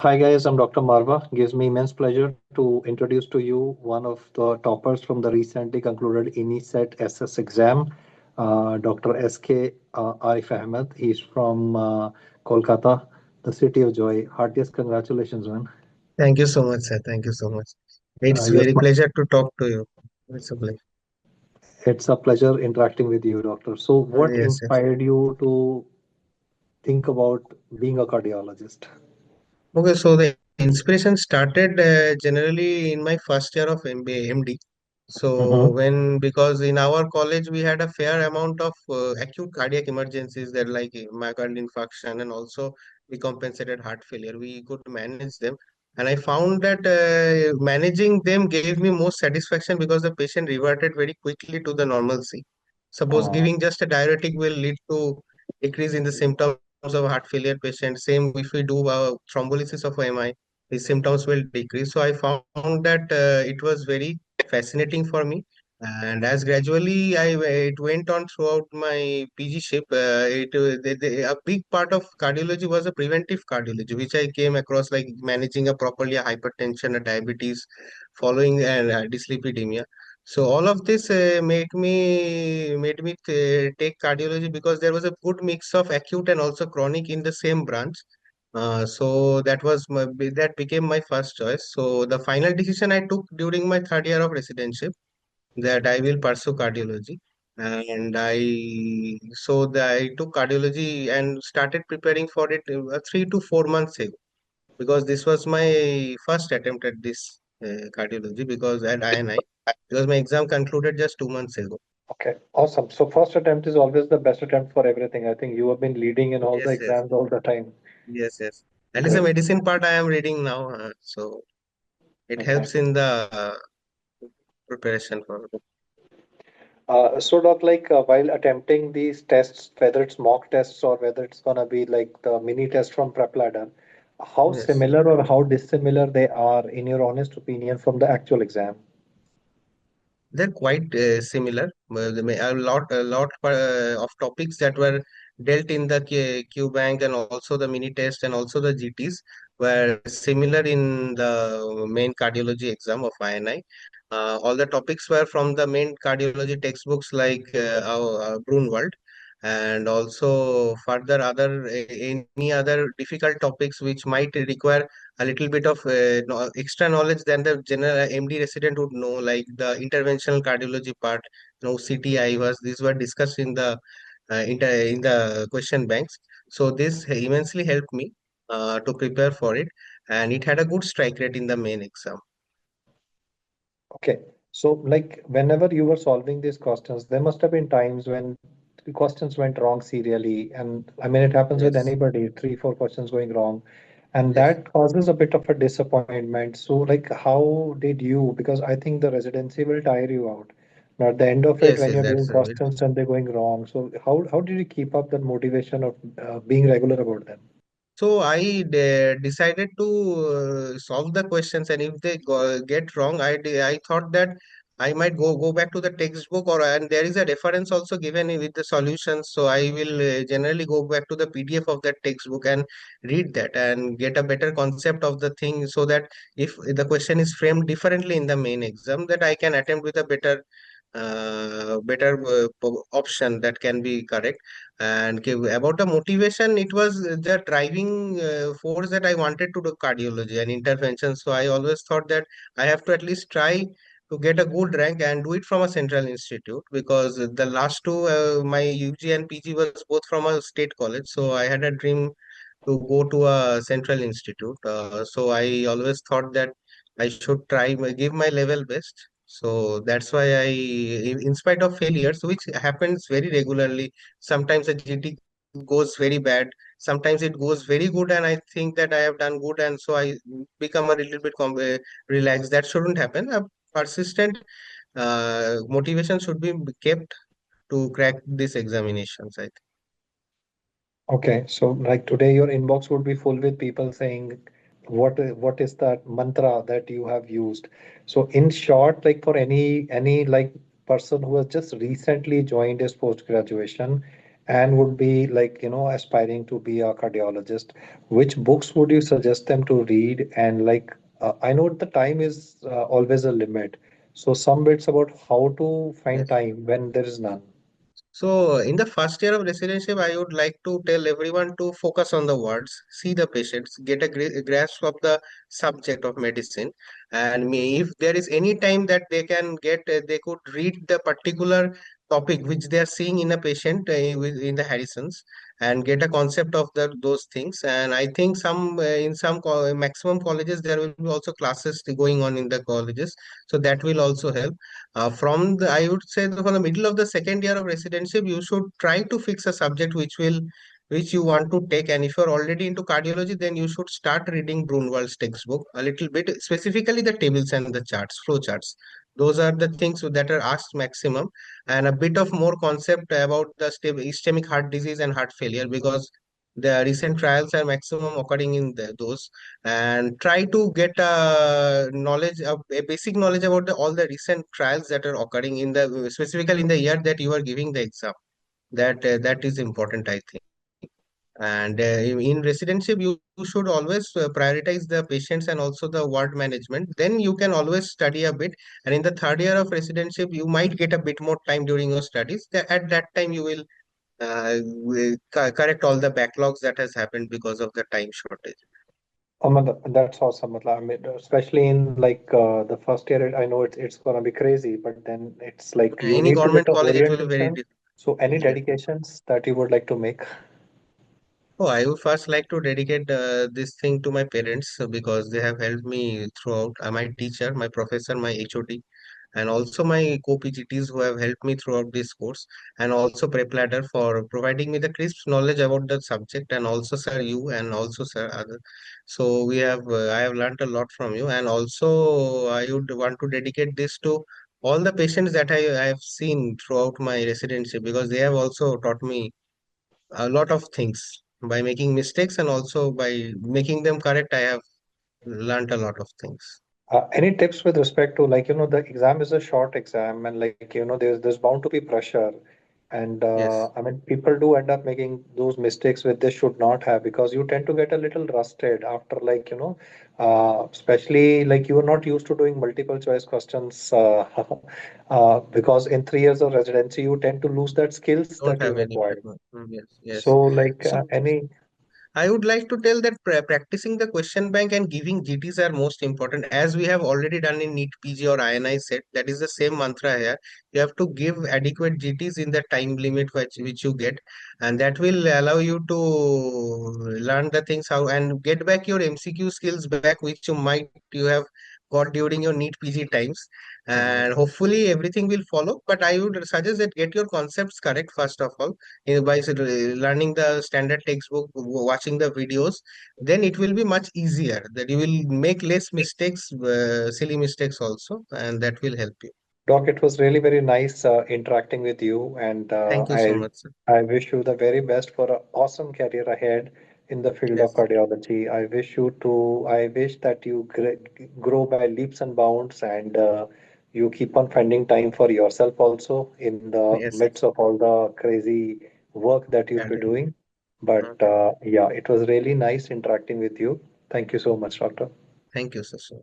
Hi guys, I'm Dr. Marva. Gives me immense pleasure to introduce to you one of the toppers from the recently concluded INI-SET SS exam, Dr. SK Arif Ahmed. He's from Kolkata, the city of joy. Heartiest congratulations, man. Thank you so much, sir. Thank you so much. It's Yes, very pleasure to talk to you. It's a pleasure. it's a pleasure interacting with you, doctor. So, what Yes, yes. inspired you to think about being a cardiologist? Okay, so the inspiration started generally in my first year of MBA, MD. So Mm-hmm. because in our college we had a fair amount of acute cardiac emergencies that like myocardial infarction and also decompensated heart failure. We could manage them, and I found that managing them gave me most satisfaction because the patient reverted very quickly to the normalcy. Suppose giving just a diuretic will lead to decrease in the symptoms of heart failure patient. Same if we do thrombolysis of MI, the symptoms will decrease. So I found that it was very fascinating for me. And as gradually it went on throughout my PG ship, a big part of cardiology was a preventive cardiology, which I came across like managing a properly a hypertension, a diabetes, following and dyslipidemia. So all of this made me take cardiology because there was a good mix of acute and also chronic in the same branch. So that became my first choice. So the final decision I took during my third year of residency that I will pursue cardiology. And I took cardiology and started preparing for it 3 to 4 months ago because this was my first attempt at this cardiology because at INI because my exam concluded just 2 months ago. Okay, awesome. So first attempt is always the best attempt for everything. I think you have been leading in all the Yes, yes, exams all the time. yes, yes. At least the Great. medicine part I am reading now, so it Okay. helps in the preparation for. So Doc, while attempting these tests, whether it's mock tests or whether it's gonna be like the mini test from PrepLadder, how Yes. similar or how dissimilar they are in your honest opinion from the actual exam? They're quite similar. A lot of topics that were dealt in the Q bank and also the mini test and also the GTs were similar in the main cardiology exam of INI. All the topics were from the main cardiology textbooks like Brunwald, and also further any other difficult topics which might require a little bit of extra knowledge than the general MD resident would know, like the interventional cardiology part, CTI was these were discussed in the in the question banks. So this immensely helped me to prepare for it, and it had a good strike rate in the main exam. Okay. So like whenever you were solving these questions, there must have been times when the questions went wrong serially. And I mean, it happens with Yes, anybody, three, four questions going wrong. And yes, that causes a bit of a disappointment. So like how did you, because I think the residency will tire you out. Now, at the end of it, yes, when yes. you're doing That's it. questions and they're going wrong. So how did you keep up that motivation of being regular about them? So decided to solve the questions, and if they get wrong, I thought that I might go back to the textbook, or and there is a reference also given with the solutions. So I will generally go back to the PDF of that textbook and read that and get a better concept of the thing, so that if the question is framed differently in the main exam, that I can attempt with a better option that can be correct. And about the motivation, it was the driving force that I wanted to do cardiology and intervention. So I always thought that I have to at least try to get a good rank and do it from a central institute, because the last two, my UG and PG was both from a state college. So I had a dream to go to a central institute. So I always thought that I should give my level best. So that's why in spite of failures, which happens very regularly, sometimes a GT goes very bad, sometimes it goes very good, and I think that I have done good, and so I become a little bit relaxed. That shouldn't happen. A persistent motivation should be kept to crack these examinations, I think. Okay, so like today, your inbox would be full with people saying, what is that mantra that you have used?" So in short, like for any like person who has just recently joined his post graduation and would be like, aspiring to be a cardiologist, which books would you suggest them to read? And like, I know the time is always a limit. So some bits about how to find Yes. time when there is none. So, in the first year of residency, I would like to tell everyone to focus on the wards, see the patients, get a grasp of the subject of medicine, and if there is any time that they can get, they could read the particular topic which they are seeing in a patient in the Harrison's, and get a concept of those things. And I think in some maximum colleges there will be also classes going on in the colleges, so that will also help. I would say that from the middle of the second year of residency, you should try to fix a subject which you want to take. And if you're already into cardiology, then you should start reading Brunwald's textbook a little bit, specifically the tables and the charts, flow charts. Those are the things that are asked maximum, and a bit of more concept about the ischemic heart disease and heart failure, because the recent trials are maximum occurring in those. And try to get a basic knowledge about all the recent trials that are occurring in the specifically in the year that you are giving the exam. That is important, I think. And in residency, you should always prioritize the patients and also the ward management. Then you can always study a bit. And in the third year of residency, you might get a bit more time during your studies. At that time, you will correct all the backlogs that has happened because of the time shortage. That's awesome. I mean, especially in like the first year, I know it's gonna be crazy, but then it's like you Any need to get government a college, it will be very orientation. So any yes. dedications that you would like to make? Oh, I would first like to dedicate this thing to my parents, because they have helped me throughout. My teacher, my professor, my HOD, and also my co-PGTs who have helped me throughout this course, and also PrepLadder for providing me the crisp knowledge about the subject, and also sir you, and also sir other. So I have learned a lot from you, and also I would want to dedicate this to all the patients that I have seen throughout my residency, because they have also taught me a lot of things by making mistakes, and also by making them correct. I have learned a lot of things. Any tips with respect to like, the exam is a short exam and like, there's bound to be pressure. And Yes, I mean, people do end up making those mistakes which they should not have because you tend to get a little rusted after like, especially like you are not used to doing multiple choice questions because in 3 years of residency, you tend to lose that skills don't that have you've any acquired. problem. Yes, yes. So like So any, I would like to tell that practicing the question bank and giving GTs are most important, as we have already done in NEET PG or INI set. That is the same mantra here. You have to give adequate GTs in the time limit which you get, and that will allow you to learn the things how and get back your MCQ skills back, which you have got during your NEET PG times. And hopefully everything will follow. But I would suggest that get your concepts correct first of all, by learning the standard textbook, watching the videos. Then it will be much easier, that you will make less mistakes, silly mistakes also, and that will help you. Doc, it was really very nice interacting with you, and Thank you so much, sir. I wish you the very best for an awesome career ahead in the field of Yes, cardiology. I wish that you grow by leaps and bounds, and you keep on finding time for yourself also in the yes, midst of all the crazy work that you'll got be it. doing. But Okay. yeah, it was really nice interacting with you. Thank you so much, Doctor. Thank you, sir.